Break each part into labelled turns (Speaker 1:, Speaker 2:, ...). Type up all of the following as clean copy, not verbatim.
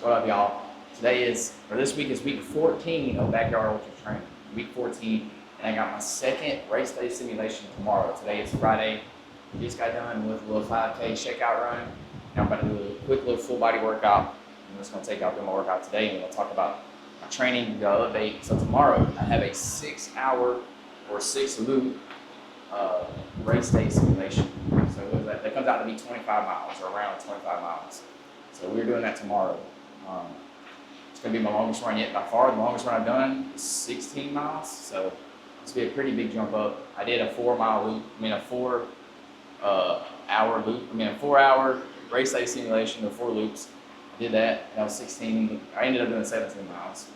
Speaker 1: What up, y'all? This week is week 14 of Backyard Ultra Training. Week 14, and I got my second race day simulation tomorrow. Today is Friday. Just got done with a little 5K checkout run. Now I'm about to do a quick little full body workout. I'm just gonna take out my workout today, and we'll talk about my training, the update. So tomorrow I have a 6 hour or 6 loop race day simulation. So that comes out to be 25 miles or around 25 miles. So we're doing that tomorrow. It's going to be my longest run yet by far. The longest run I've done is 16 miles. So it's going to be a pretty big jump up. I did a 4 hour race day simulation of 4 loops. I did that. That was 16. I ended up doing 17 miles.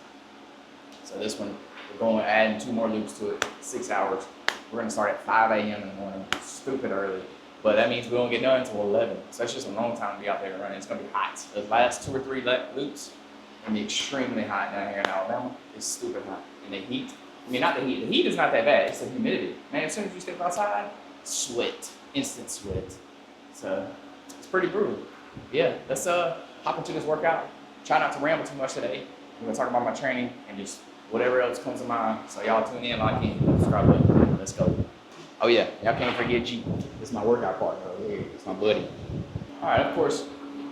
Speaker 1: So this one, we're going to add 2 more loops to it, 6 hours. We're going to start at 5 a.m. in the morning, stupid early. But that means we won't get done until 11. So that's just a long time to be out there running. It's going to be hot. The last 2 or 3 loops are going to be extremely hot down here in Alabama. It's stupid hot. And the heat, I mean, not the heat. The heat is not that bad. It's the humidity. Man, as soon as you step outside, sweat, instant sweat. So it's pretty brutal. Yeah, let's hop into this workout. Try not to ramble too much today. We're going to talk about my training and just whatever else comes to mind. So y'all tune in, like it, subscribe button. Let's go. Oh yeah, y'all can't forget G. This is my workout partner over here. It's my buddy. All right, of course,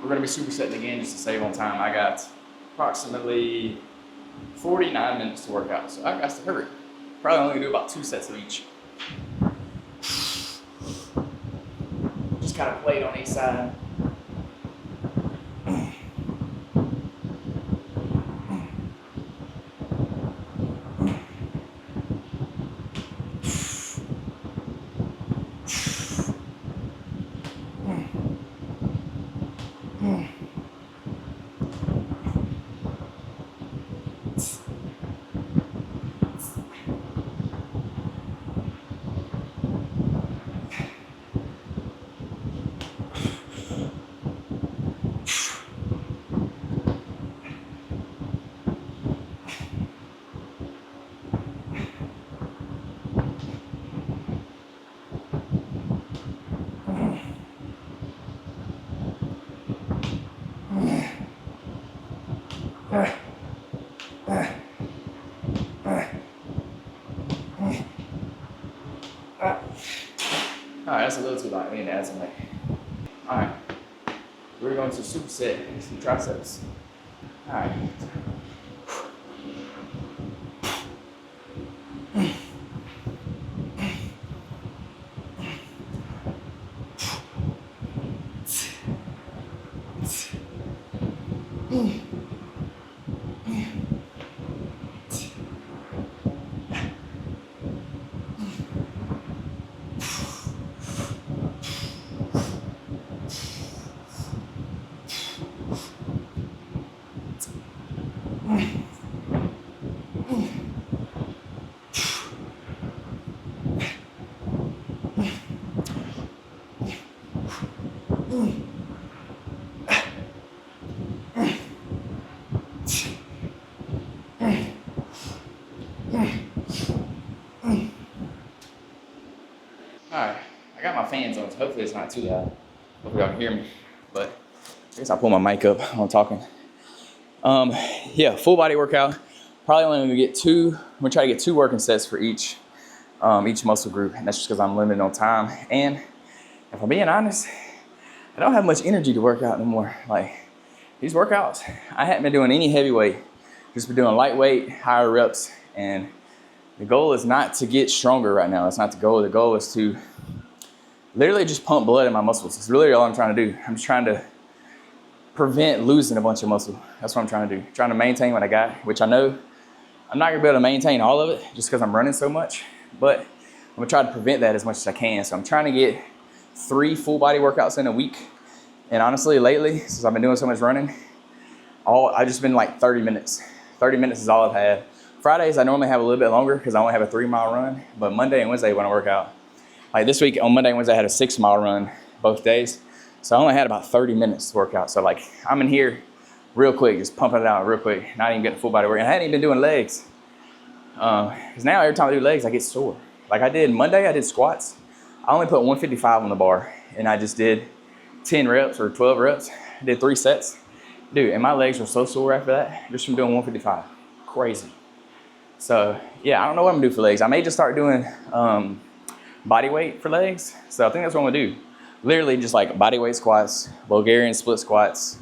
Speaker 1: we're gonna be supersetting again just to save on time. I got approximately 49 minutes to work out, so I got to hurry. Probably only do about 2 sets of each. Just kind of play it on each side. Alright, that's a little too light. We need to add some weight. Alright, we're going to superset some triceps. Alright. Alright, I got my fans on, so hopefully it's not too loud. Hopefully y'all can hear me, but I guess I'll pull my mic up while I'm talking. Yeah, full body workout. Probably only gonna get 2. I'm gonna try to get 2 working sets for each muscle group, and that's just because I'm limited on time. And if I'm being honest, I don't have much energy to work out anymore. Like these workouts, I haven't been doing any heavy weight. Just been doing lightweight, higher reps, and the goal is not to get stronger right now. That's not the goal. The goal is to literally just pump blood in my muscles. It's really all I'm trying to do. I'm just trying to prevent losing a bunch of muscle. That's what I'm trying to do. Trying to maintain what I got, which I know I'm not gonna be able to maintain all of it just because I'm running so much, but I'm gonna try to prevent that as much as I can. So I'm trying to get 3 full body workouts in a week. And honestly, lately, since I've been doing so much running, I've just been like 30 minutes. 30 minutes is all I've had. Fridays, I normally have a little bit longer because I only have a 3-mile run, but Monday and Wednesday when I work out, like this week on Monday and Wednesday, I had a 6-mile run both days. So I only had about 30 minutes to work out. So like I'm in here real quick, just pumping it out real quick, not even getting full body work. And I hadn't even been doing legs. Because now every time I do legs, I get sore. Like I did Monday, I did squats. I only put 155 on the bar and I just did 10 reps or 12 reps. I did 3 sets. Dude, and my legs were so sore after that, just from doing 155. Crazy. So yeah, I don't know what I'm gonna do for legs. I may just start doing body weight for legs. So I think that's what I'm gonna do. Literally just like body weight squats, Bulgarian split squats,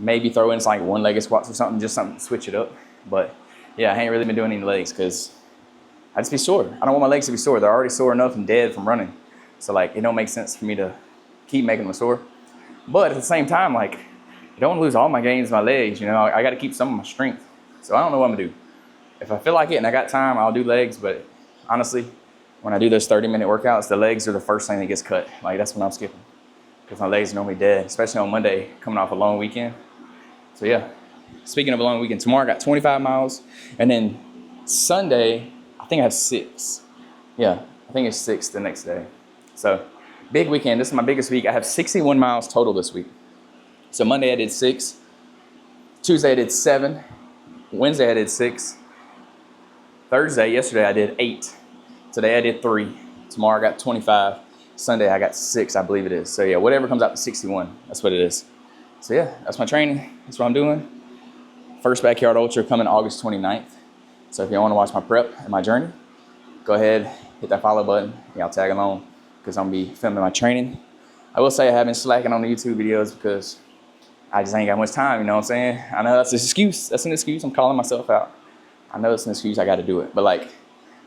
Speaker 1: maybe throw in some like one-legged squats or something, just something to switch it up. But yeah, I ain't really been doing any legs because I just be sore. I don't want my legs to be sore. They're already sore enough and dead from running. So like, it don't make sense for me to keep making them sore. But at the same time, like, I don't want to lose all my gains in my legs. You know, I got to keep some of my strength. So I don't know what I'm gonna do. If I feel like it and I got time, I'll do legs. But honestly, when I do those 30-minute workouts, the legs are the first thing that gets cut. Like, that's when I'm skipping because my legs are normally dead, especially on Monday, coming off a long weekend. So yeah, speaking of a long weekend, tomorrow I got 25 miles. And then Sunday, I think I have 6. Yeah, I think it's 6 the next day. So big weekend. This is my biggest week. I have 61 miles total this week. So Monday I did 6. Tuesday I did 7. Wednesday I did 6. Thursday, yesterday I did 8. Today I did 3. Tomorrow I got 25. Sunday I got 6, I believe it is. So yeah, whatever comes out to 61, that's what it is. So yeah, that's my training. That's what I'm doing. First Backyard Ultra coming August 29th. So if you want to watch my prep and my journey, go ahead, hit that follow button. Yeah, I'll tag along because I'm going to be filming my training. I will say I have been slacking on the YouTube videos because I just ain't got much time, you know what I'm saying? I know that's an excuse. That's an excuse. I'm calling myself out. I know it's an excuse. I got to do it. But like,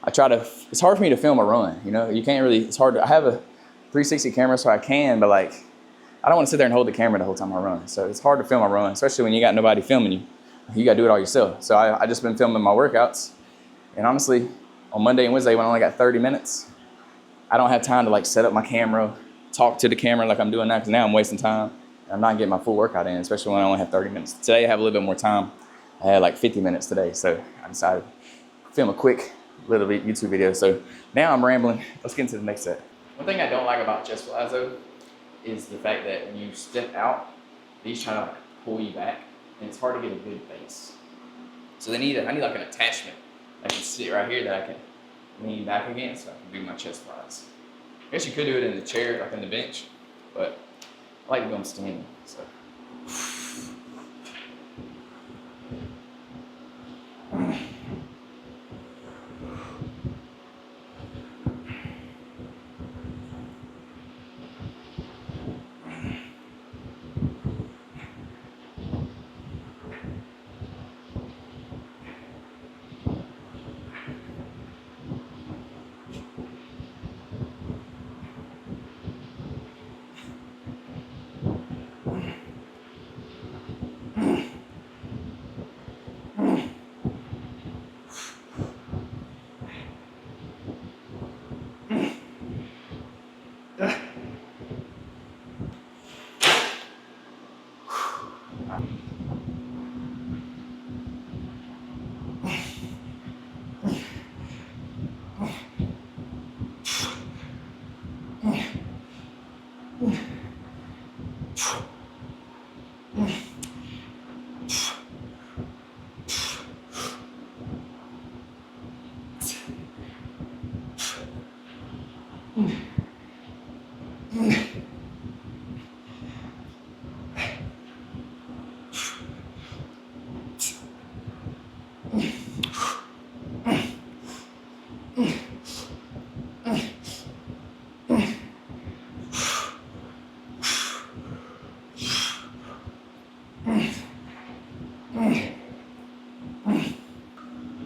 Speaker 1: it's hard for me to film a run, you know? You can't really, it's hard I have a 360 camera so I can, but like, I don't want to sit there and hold the camera the whole time I run. So it's hard to film a run, especially when you got nobody filming you. You got to do it all yourself. So I just been filming my workouts. And honestly, on Monday and Wednesday when I only got 30 minutes, I don't have time to like set up my camera, talk to the camera like I'm doing now, because now I'm wasting time. And I'm not getting my full workout in, especially when I only have 30 minutes. Today I have a little bit more time. I had like 50 minutes today, so I decided to film a quick little bit YouTube video. So now I'm rambling. Let's get into the next set. One thing I don't like about chest flies though is the fact that when you step out, these try to like pull you back, and it's hard to get a good base. So I need like an attachment that can sit right here that I can lean back against so I can do my chest flies. I guess you could do it in the chair, like on the bench, but I like to do them standing. So.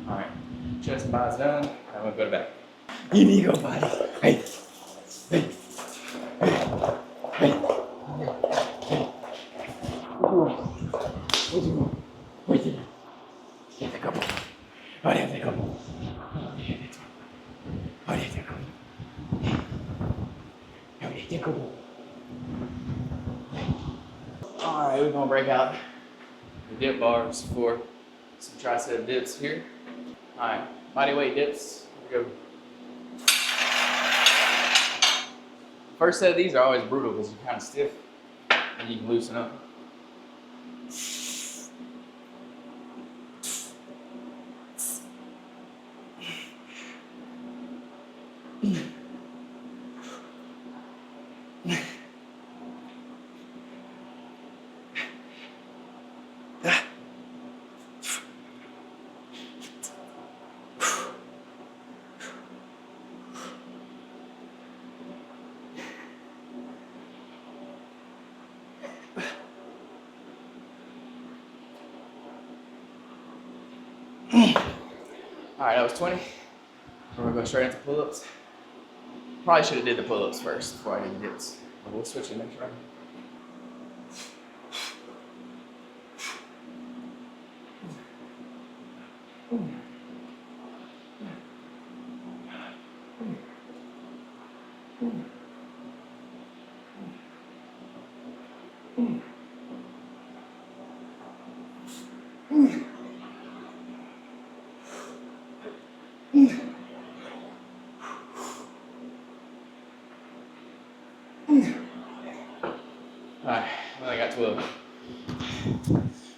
Speaker 1: Alright, chest flies done. I'm gonna go to back. You need to go, buddy. Hey. Hey. Hey. Hey. What you doing? What you doing? Get the couple. Oh, yeah, the couple. Oh, yeah, the couple. Oh, yeah, the couple. Alright, we're gonna break out the dip bars for some tricep dips here. Alright, body weight dips. Here we go. First set of these are always brutal because you're kind of stiff and you can loosen up. All right, that was 20. We're gonna go straight into pull-ups. Probably should have did the pull-ups first before I did the dips. But we'll switch it next round. Alright, well, I got 12.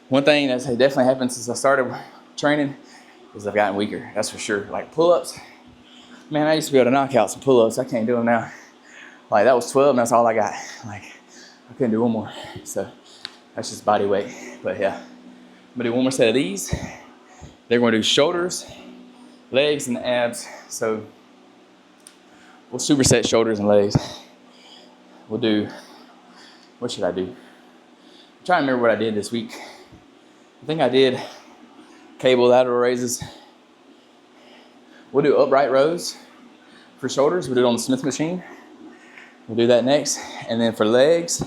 Speaker 1: One thing that's definitely happened since I started training is I've gotten weaker, that's for sure. Like pull-ups, man, I used to be able to knock out some pull-ups. I can't do them now. Like that was 12 and that's all I got. Like I couldn't do one more. So that's just body weight. But yeah, I'm gonna do one more set of these. They're gonna do shoulders, legs, and abs. So we'll superset shoulders and legs. We'll do, what should I do? I'm trying to remember what I did this week. I think I did cable lateral raises. We'll do upright rows for shoulders. We'll do it on the Smith machine. We'll do that next. And then for legs,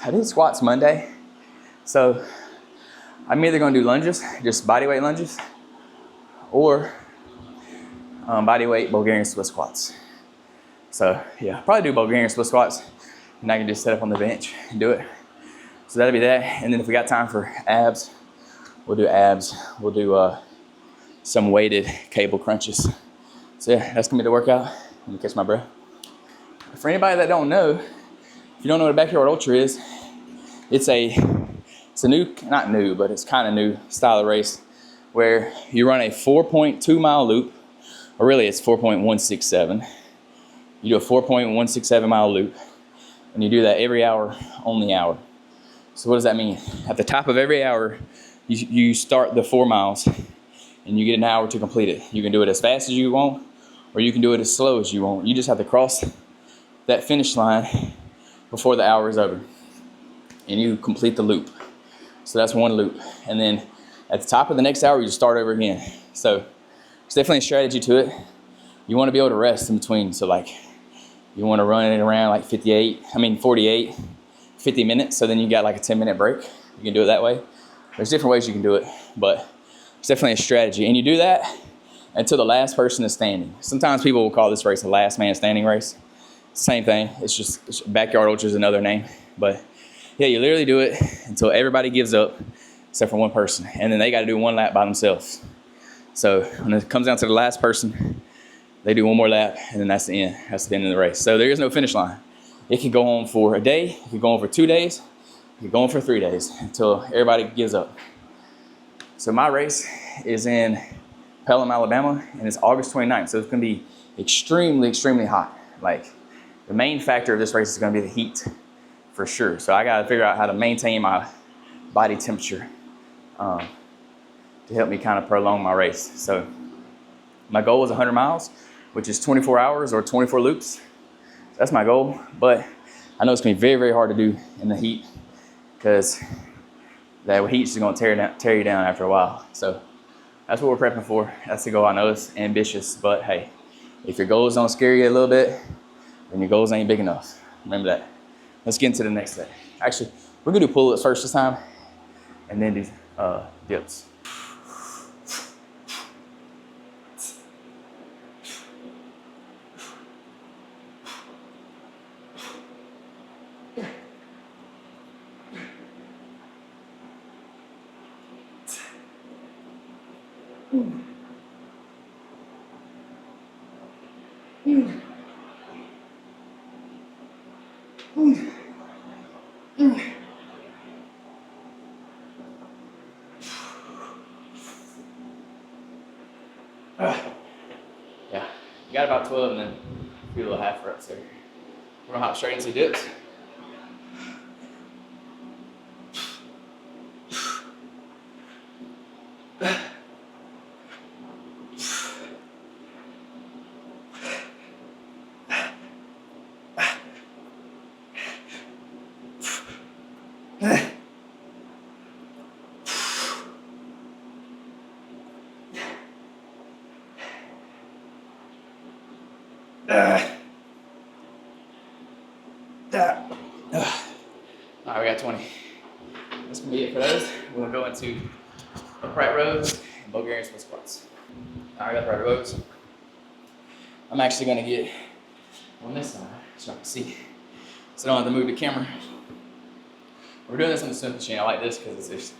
Speaker 1: I did squats Monday. So I'm either gonna do lunges, just body weight lunges, or body weight Bulgarian split squats. So yeah, I'll probably do Bulgarian split squats and I can just set up on the bench and do it. So that'll be that. And then if we got time for abs, we'll do abs. We'll do some weighted cable crunches. So yeah, that's gonna be the workout. Let me catch my breath. For anybody that don't know, if you don't know what a backyard ultra is, it's a new, not new, but it's kind of new style of race where you run a 4.2 mile loop, or really it's 4.167. You do a 4.167 mile loop, and you do that every hour on the hour. So what does that mean? At the top of every hour, you start the 4 miles, and you get an hour to complete it. You can do it as fast as you want, or you can do it as slow as you want. You just have to cross that finish line before the hour is over, and you complete the loop. So that's one loop. And then at the top of the next hour, you just start over again. So there's definitely a strategy to it. You want to be able to rest in between. So like you want to run it around like 48, 50 minutes. So then you got like a 10-minute break. You can do it that way. There's different ways you can do it, but it's definitely a strategy. And you do that until the last person is standing. Sometimes people will call this race a last man standing race. Same thing. It's backyard ultra is another name. But yeah, you literally do it until everybody gives up except for one person. And then they got to do one lap by themselves. So when it comes down to the last person, they do one more lap, and then that's the end. That's the end of the race. So there is no finish line. It can go on for a day. It can go on for 2 days. It can go on for 3 days until everybody gives up. So my race is in Pelham, Alabama, and it's August 29th. So it's going to be extremely, extremely hot. Like the main factor of this race is going to be the heat for sure. So I got to figure out how to maintain my body temperature to help me kind of prolong my race. So my goal is 100 miles, which is 24 hours or 24 loops. That's my goal, but I know it's gonna be very, very hard to do in the heat because that heat is gonna tear you down after a while. So that's what we're prepping for. That's the goal. I know it's ambitious, but hey, if your goals don't scare you a little bit, then your goals ain't big enough. Remember that. Let's get into the next set. Actually, we're gonna do pull-ups first this time, and then do dips. Yeah, you got about 12 and then do a little half reps there. We're gonna hop straight into dips. All right, we got 20. That's gonna be it for those. We're gonna go into upright rows and Bulgarian split squats. All right, upright rows. I'm actually gonna get on this side so I can see, so I don't have to move the camera. We're doing this on the Smith machine. I like this because it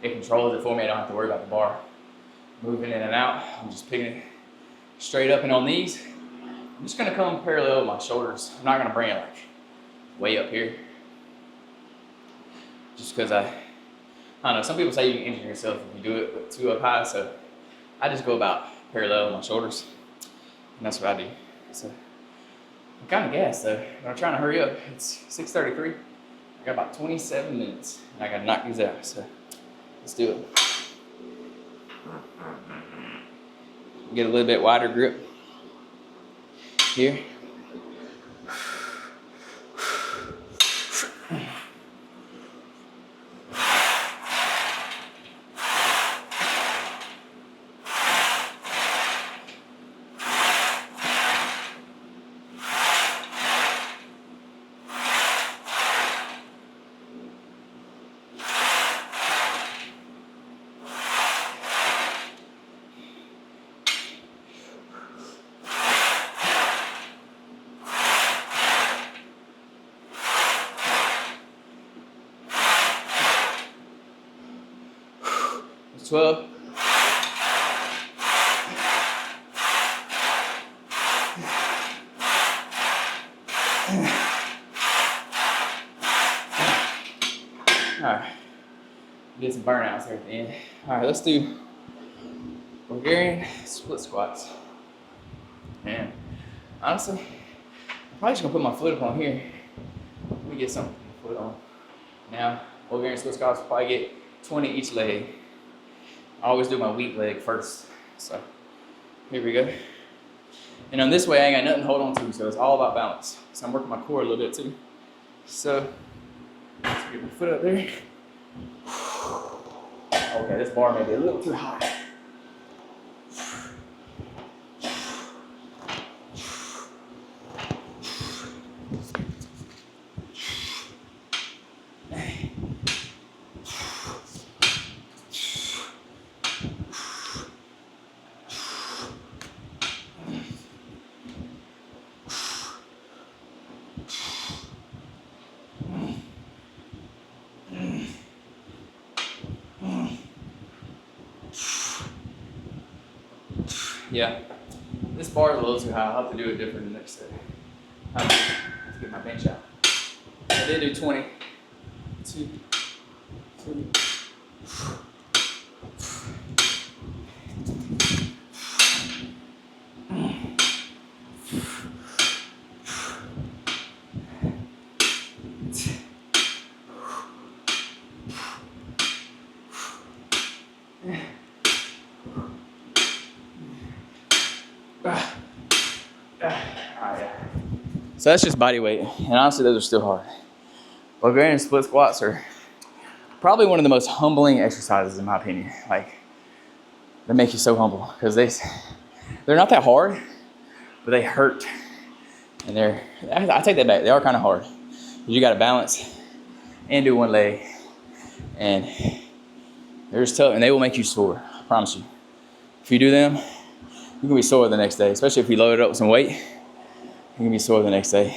Speaker 1: controls it for me. I don't have to worry about the bar moving in and out. I'm just picking it straight up, and on these, I'm just gonna come parallel with my shoulders. I'm not gonna bring it like way up here. Just because I don't know, some people say you can injure yourself if you do it too up high, so I just go about parallel with my shoulders, and that's what I do. So I'm kind of gassed though, but I'm trying to hurry up. It's 6:33. I got about 27 minutes, and I got to knock these out, so let's do it. Get a little bit wider grip here. It's 12. All right, get some burnouts here at the end. All right, let's do Bulgarian split squats. And honestly, I'm probably just gonna put my foot up on here. Let me get something to put on. Now, Bulgarian split squats, probably get 20 each leg. I always do my weak leg first. So here we go. And on this way, I ain't got nothing to hold on to, so it's all about balance. So I'm working my core a little bit too. So let's get my foot up there. Okay, this bar may be a little too high. Yeah, this bar is a little too high. I'll have to do it different the next set. I'll have to get my bench out. I did do 20. 2, 3. So that's just body weight, and honestly, those are still hard. Bulgarian split squats are probably one of the most humbling exercises, in my opinion. Like, they make you so humble because they're not that hard, but they hurt, and I take that back. They are kind of hard. You got to balance and do one leg, and they're just tough, and they will make you sore. I promise you. If you do them, you're gonna be sore the next day, especially if you load it up with some weight. You're gonna be sore the next day.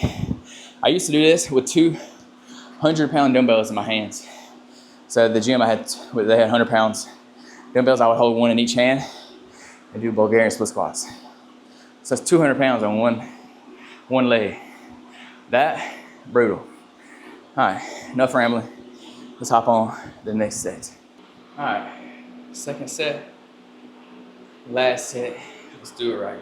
Speaker 1: I used to do this with 200-pound dumbbells in my hands. So at the gym, they had 100 pounds dumbbells. I would hold one in each hand and do Bulgarian split squats. So that's 200 pounds on one leg. That, brutal. All right, enough rambling. Let's hop on the next set. All right, second set, last set. Let's do it right.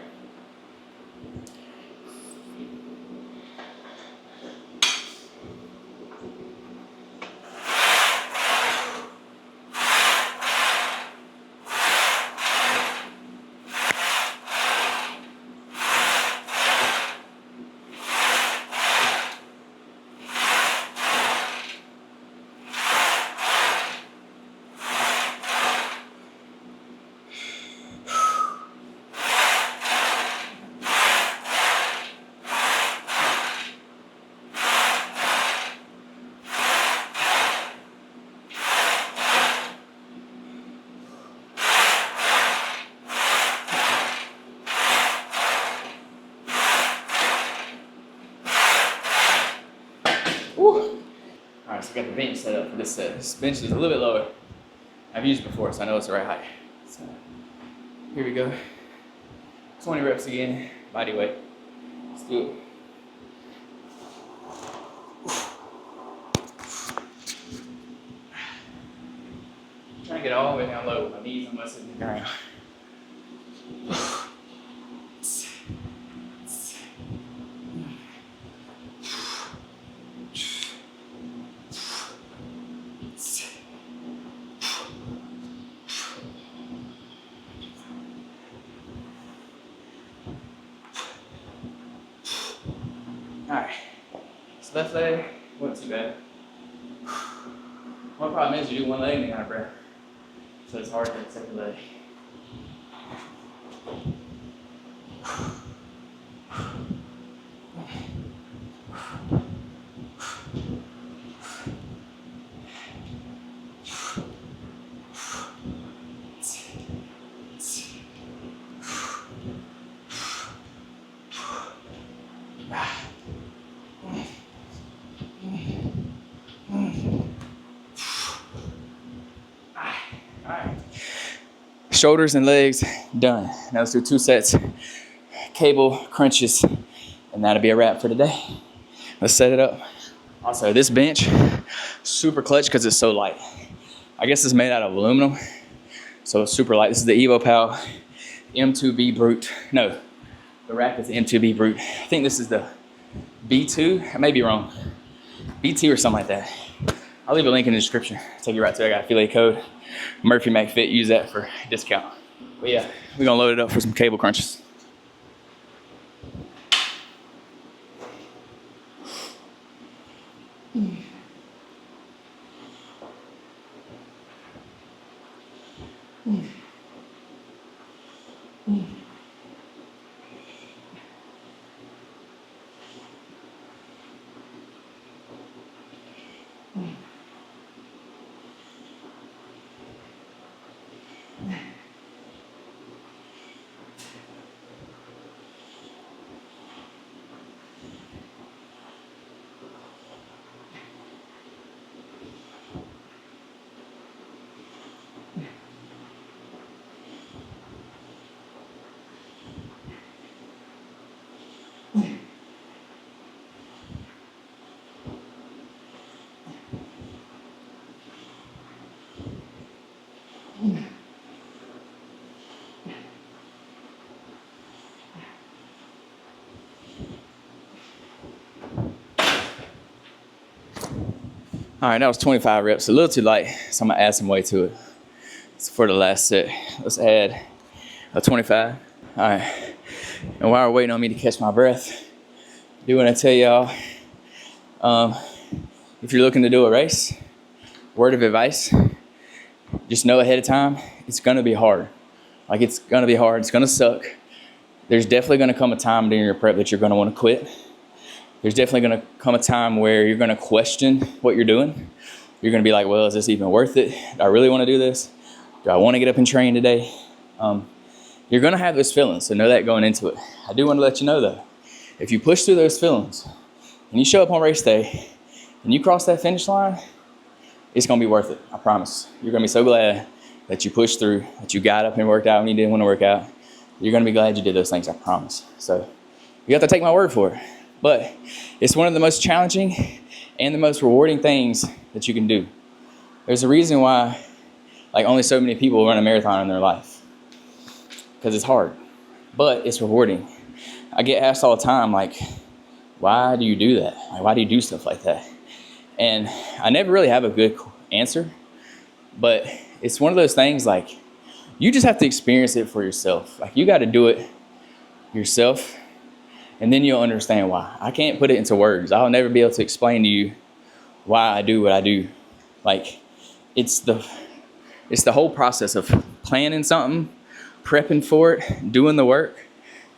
Speaker 1: got the bench set up for this set. This bench is a little bit lower. I've used it before, so I know it's the right height. So here we go. 20 reps again, body weight. Let's do it. Trying to get all the way down low with my knees almost hitting the ground. Alright, so left leg wasn't too bad. One problem is you do one leg and you're out of breath. So it's hard to the second leg. Shoulders and legs done. Now let's do 2 sets, cable crunches, and that'll be a wrap for today. Let's set it up. Also, this bench, super clutch because it's so light. I guess it's made out of aluminum, so it's super light. This is the EvoPal M2B Brute. No, the rack is the M2B Brute. I think this is the B2. I may be wrong. B2 or something like that. I'll leave a link in the description. Take you right to it. I got affiliate code Murphy McFit. Use that for discount. But yeah, we're gonna load it up for some cable crunches. All right, that was 25 reps, a little too light, so I'm gonna add some weight to it. So for the last set, let's add a 25. All right, and while we're waiting on me to catch my breath, I do wanna tell y'all, if you're looking to do a race, word of advice, just know ahead of time, it's gonna be hard. Like it's gonna be hard, it's gonna suck. There's definitely gonna come a time during your prep that you're gonna wanna quit. There's definitely gonna come a time where you're gonna question what you're doing. You're gonna be like, well, is this even worth it? Do I really wanna do this? Do I wanna get up and train today? You're gonna have those feelings, so know that going into it. I do wanna let you know though, if you push through those feelings and you show up on race day and you cross that finish line, it's gonna be worth it, I promise. You're gonna be so glad that you pushed through, that you got up and worked out when you didn't wanna work out. You're gonna be glad you did those things, I promise. So you have to take my word for it. But it's one of the most challenging and the most rewarding things that you can do. There's a reason why like only so many people run a marathon in their life, because it's hard, but it's rewarding. I get asked all the time, like, why do you do that? Like, why do you do stuff like that? And I never really have a good answer, but it's one of those things like you just have to experience it for yourself. Like you got to do it yourself. And then you'll understand why. I can't put it into words. I'll never be able to explain to you why I do what I do. Like, it's the whole process of planning something, prepping for it, doing the work,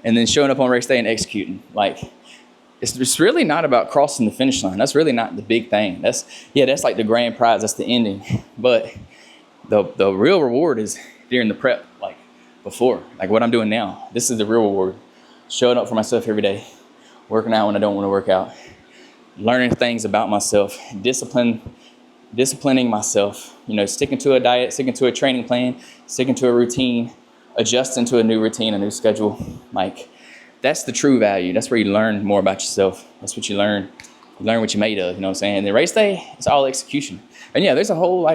Speaker 1: and then showing up on race day and executing. Like, it's really not about crossing the finish line. That's really not the big thing. That's like the grand prize. That's the ending. But the real reward is during the prep, like before, like what I'm doing now. This is the real reward. Showing up for myself every day, working out when I don't want to work out, learning things about myself, discipline disciplining myself, sticking to a diet, sticking to a training plan, sticking to a routine, adjusting to a new routine, a new schedule. Like, that's the true value. That's where you learn more about yourself. That's what you learn. You learn what you're made of, you know what I'm saying? The race day, it's all execution. And yeah, there's a whole,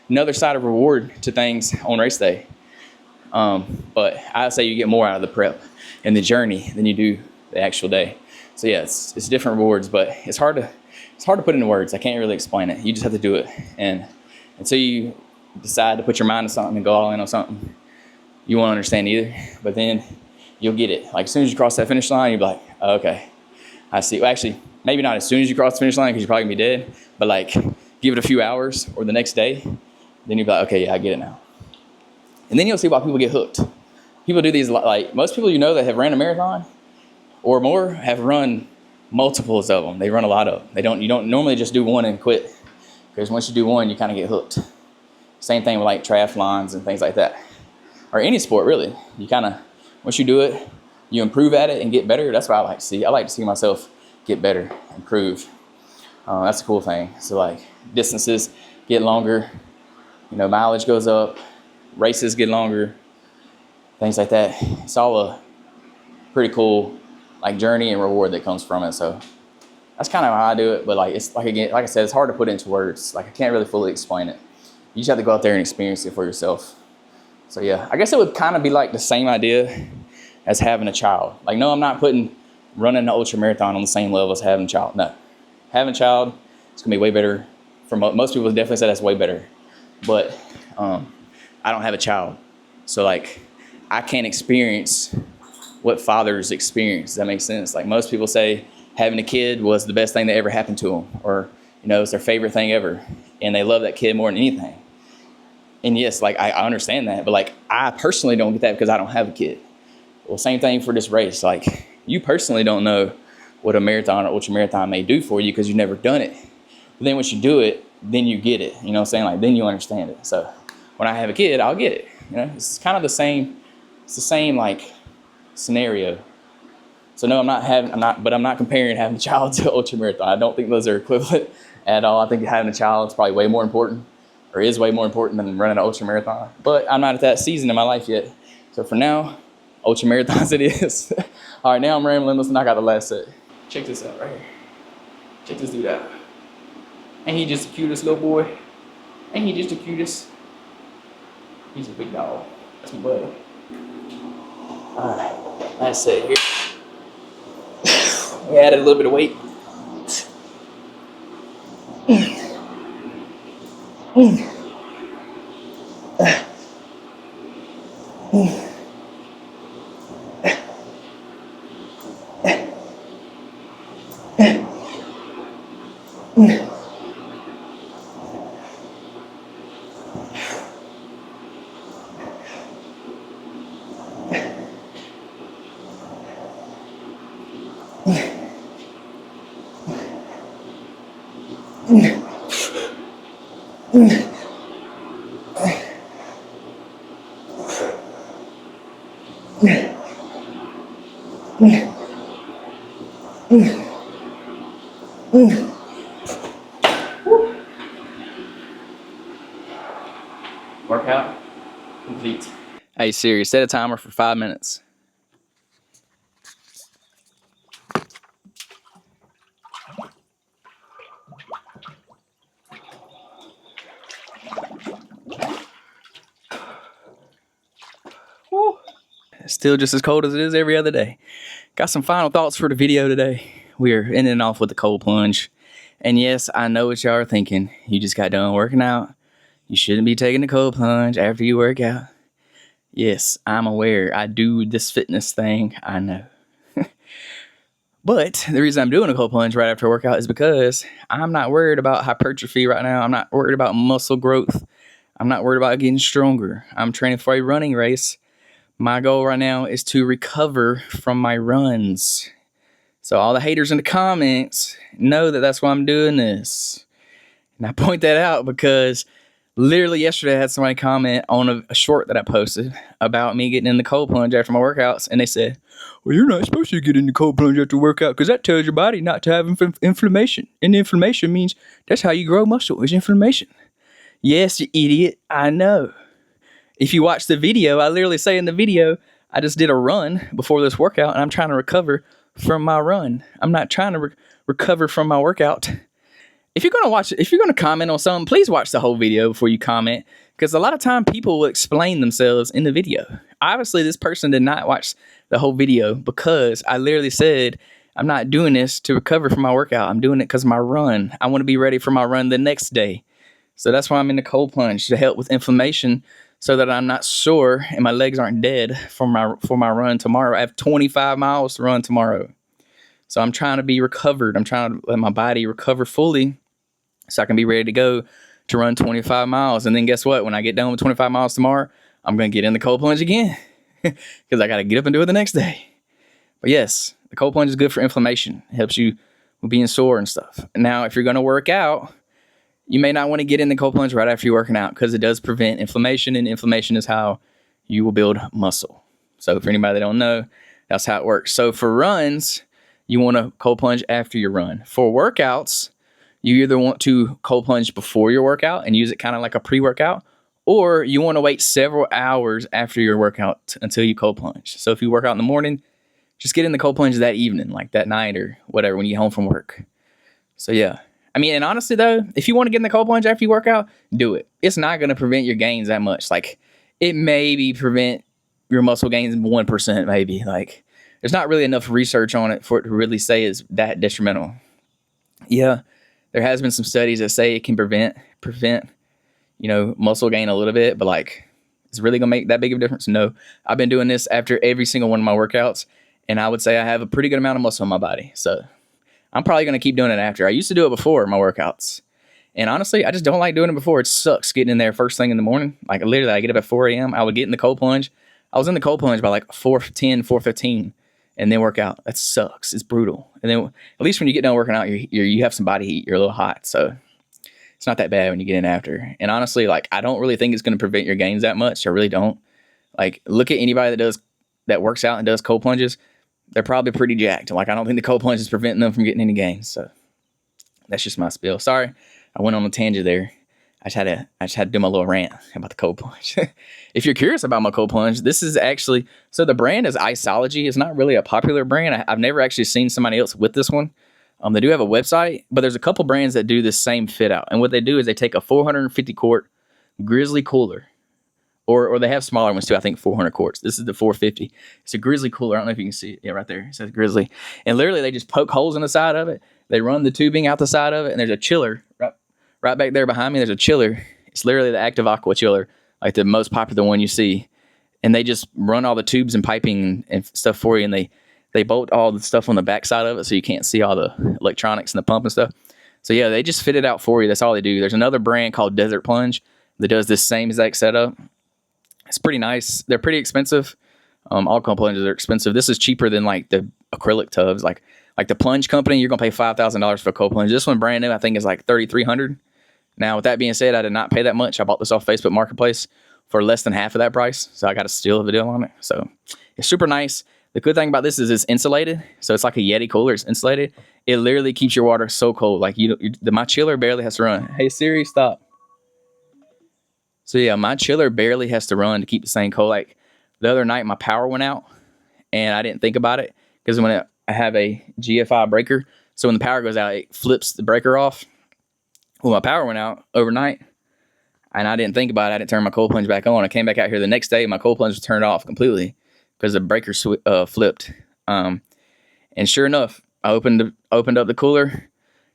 Speaker 1: another side of reward to things on race day. But I'd say you get more out of the prep and the journey than you do the actual day. So yeah, it's different rewards, but it's hard to put into words. I can't really explain it. You just have to do it. And until you decide to put your mind to something and go all in on something, you won't understand either. But then you'll get it. Like, as soon as you cross that finish line, you'll be like, oh, okay, I see. Well, actually, maybe not as soon as you cross the finish line because you're probably gonna be dead, but give it a few hours or the next day, then you'll be like, okay, yeah, I get it now. And then you'll see why people get hooked. People do these, most people that have ran a marathon or more have run multiples of them. They run a lot of them. You don't normally just do one and quit, because once you do one, you kind of get hooked. Same thing with triathlons and things like that, or any sport really. You kind of, once you do it, you improve at it and get better. That's what I like to see. I like to see myself get better, improve. That's a cool thing. So distances get longer, mileage goes up, races get longer, things like that. It's all a pretty cool journey and reward that comes from it. So that's kind of how I do it. But it's again, like I said, it's hard to put into words. I can't really fully explain it. You just have to go out there and experience it for yourself. So yeah, I guess it would kind of be the same idea as having a child. No, I'm not putting running an ultra marathon on the same level as having a child. No, having a child, it's gonna be way better. For most people, definitely say that's way better. But I don't have a child, so I can't experience what fathers experience. Does that make sense? Most people say having a kid was the best thing that ever happened to them, or it's their favorite thing ever, and they love that kid more than anything. And yes, I understand that, but I personally don't get that because I don't have a kid. Well, same thing for this race. You personally don't know what a marathon or ultra marathon may do for you because you've never done it. But then once you do it, then you get it. You know what I'm saying? Then you understand it. So when I have a kid, I'll get it. It's kind of the same. It's the same scenario. So no, I'm not comparing having a child to ultra marathon. I don't think those are equivalent at all. I think having a child is probably way more important, or is way more important than running an ultra marathon. But I'm not at that season in my life yet. So for now, ultra marathons it is. All right, now I'm rambling. Let's knock out the last set. Check this out right here. Check this dude out. Ain't he just the cutest little boy? Ain't he just the cutest? He's a big dog. That's my buddy. All right, last set here. We added a little bit of weight. Workout complete. Hey Siri, set a timer for 5 minutes. Woo. Still just as cold as it is every other day. Got some final thoughts for the video today. We're ending off with the cold plunge. And yes, I know what y'all are thinking. You just got done working out. You shouldn't be taking the cold plunge after you work out. Yes, I'm aware. I do this fitness thing. I know. But the reason I'm doing a cold plunge right after a workout is because I'm not worried about hypertrophy right now. I'm not worried about muscle growth. I'm not worried about getting stronger. I'm training for a running race. My goal right now is to recover from my runs. So all the haters in the comments know that that's why I'm doing this. And I point that out because Literally yesterday, I had somebody comment on a short that I posted about me getting in the cold plunge after my workouts, and they said, "Well, you're not supposed to get in the cold plunge after workout because that tells your body not to have inflammation, and inflammation means that's how you grow muscle is inflammation." Yes, you idiot. I know. If you watch the video, I literally say in the video, I just did a run before this workout, and I'm trying to recover from my run. I'm not trying to recover from my workout. If you're gonna comment on something, please watch the whole video before you comment, because a lot of time people will explain themselves in the video. Obviously, this person did not watch the whole video because I literally said I'm not doing this to recover from my workout. I'm doing it because of my run. I want to be ready for my run the next day. So that's why I'm in the cold plunge, to help with inflammation, so that I'm not sore and my legs aren't dead for my run tomorrow. I have 25 miles to run tomorrow. So I'm trying to be recovered. I'm trying to let my body recover fully so I can be ready to go to run 25 miles. And then guess what? When I get done with 25 miles tomorrow, I'm going to get in the cold plunge again because I got to get up and do it the next day. But yes, the cold plunge is good for inflammation. It helps you with being sore and stuff. Now, if you're going to work out, you may not want to get in the cold plunge right after you're working out because it does prevent inflammation, and inflammation is how you will build muscle. So for anybody that don't know, that's how it works. So for runs, you want to cold plunge after your run. For workouts, you either want to cold plunge before your workout and use it kind of like a pre-workout, or you want to wait several hours after your workout until you cold plunge. So if you work out in the morning, just get in the cold plunge that evening, like that night or whatever, when you get home from work. So yeah. I mean, and honestly though, if you want to get in the cold plunge after you work out, do it. It's not going to prevent your gains that much. Like, it maybe prevent your muscle gains 1%, maybe. Like, there's not really enough research on it for it to really say it's that detrimental. Yeah, there has been some studies that say it can prevent, muscle gain a little bit, but like, it's really going to make that big of a difference? No. I've been doing this after every single one of my workouts, and I would say I have a pretty good amount of muscle in my body. So I'm probably going to keep doing it after. I used to do it before my workouts. And honestly, I just don't like doing it before. It sucks getting in there first thing in the morning. Like, literally, I get up at 4 a.m. I would get in the cold plunge. I was in the cold plunge by like 4:10, 4:15, and then work out. That sucks. It's brutal. And then at least when you get done working out, you have some body heat. You're a little hot. So it's not that bad when you get in after. And honestly, like, I don't really think it's going to prevent your gains that much. I really don't. Like, look at anybody that works out and does cold plunges. They're probably pretty jacked. Like, I don't think the cold plunge is preventing them from getting any gains. So that's just my spiel. Sorry, I went on a tangent there. I just had to do my little rant about the cold plunge. If you're curious about my cold plunge, this is actually, so the brand is Iceology. It's not really a popular brand. I've never actually seen somebody else with this one. They do have a website, but there's a couple brands that do the same fit out. And what they do is they take a 450 quart Grizzly cooler, or they have smaller ones too. I think 400 quarts. This is the 450. It's a Grizzly cooler. I don't know if you can see it. Yeah, right there. It says Grizzly. And literally, they just poke holes in the side of it. They run the tubing out the side of it, and there's a chiller right back there behind me. There's a chiller. It's literally the Active Aqua chiller, like the most popular one you see. And they just run all the tubes and piping and stuff for you, and they bolt all the stuff on the back side of it so you can't see all the electronics and the pump and stuff. So yeah, they just fit it out for you. That's all they do. There's another brand called Desert Plunge that does this same exact setup. It's pretty nice. They're pretty expensive. All cold plunges are expensive. This is cheaper than like the acrylic tubs. Like the plunge company, you're gonna pay $5,000 for a cold plunge. This one brand new, I think, is like $3,300. Now, with that being said, I did not pay that much. I bought this off Facebook Marketplace for less than half of that price, so I got a steal of a deal on it. So it's super nice. The good thing about this is it's insulated, so it's like a Yeti cooler. It's insulated. It literally keeps your water so cold. Like my chiller barely has to run. Hey Siri, stop. So yeah, my chiller barely has to run to keep the same cold. Like the other night, my power went out, and I didn't think about it because when I have a GFI breaker, so when the power goes out, it flips the breaker off. Well, my power went out overnight, and I didn't think about it. I didn't turn my cold plunge back on. I came back out here the next day, my cold plunge was turned off completely because the breaker flipped. And sure enough, I opened up the cooler,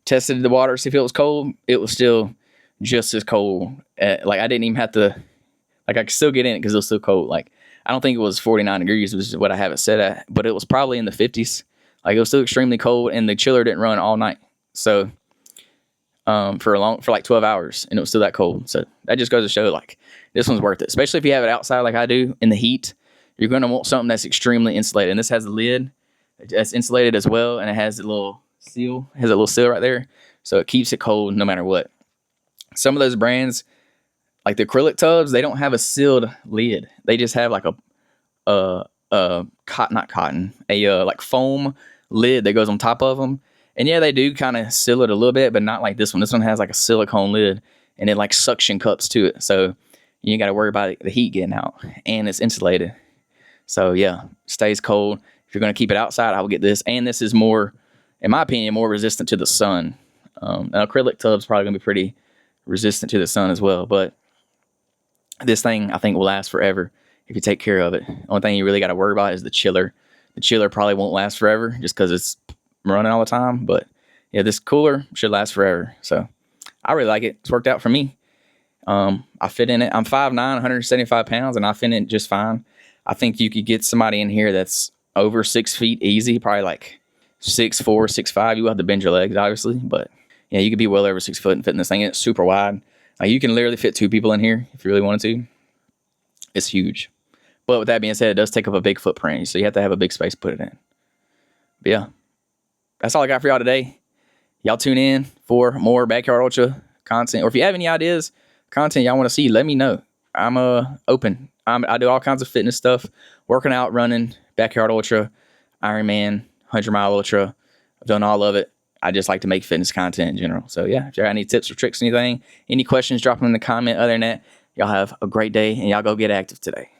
Speaker 1: tested the water, see if it was cold. It was still just as cold. Like I didn't even have to, like I could still get in it because it was still cold. Like I don't think it was 49 degrees, which is what I have it set at, but it was probably in the 50s. Like it was still extremely cold, and the chiller didn't run all night. So for like 12 hours, and it was still that cold. So that just goes to show, like, this one's worth it, especially if you have it outside like I do in the heat. You're going to want something that's extremely insulated, and this has a lid that's insulated as well, and it has a little seal. It has a little seal right there, so it keeps it cold no matter what. Some of those brands, like the acrylic tubs, they don't have a sealed lid. They just have like like foam lid that goes on top of them. And yeah, they do kind of seal it a little bit, but not like this one. This one has like a silicone lid, and it like suction cups to it. So you ain't got to worry about the heat getting out, and it's insulated. So yeah, stays cold. If you're going to keep it outside, I will get this. And this is more, in my opinion, more resistant to the sun. An acrylic tub's probably going to be pretty resistant to the sun as well. But this thing, I think, will last forever if you take care of it. Only thing you really got to worry about is the chiller. The chiller probably won't last forever just because it's running all the time. But yeah, this cooler should last forever. So I really like it. It's worked out for me. I fit in it. I'm 5'9", 175 pounds, and I fit in it just fine. I think you could get somebody in here that's over 6 feet easy, probably like 6'4", 6'5". You have to bend your legs, obviously, but yeah, you could be well over 6 foot and fit in this thing. It's super wide. You can literally fit 2 people in here if you really wanted to. It's huge. But with that being said, it does take up a big footprint, so you have to have a big space to put it in. But yeah, that's all I got for y'all today. Y'all tune in for more Backyard Ultra content, or if you have any ideas, content y'all want to see, let me know. I'm open. I do all kinds of fitness stuff, working out, running, Backyard Ultra, Ironman, 100-mile Ultra. I've done all of it. I just like to make fitness content in general. So yeah, if you got any tips or tricks, anything, any questions, drop them in the comment. Other than that, y'all have a great day, and y'all go get active today.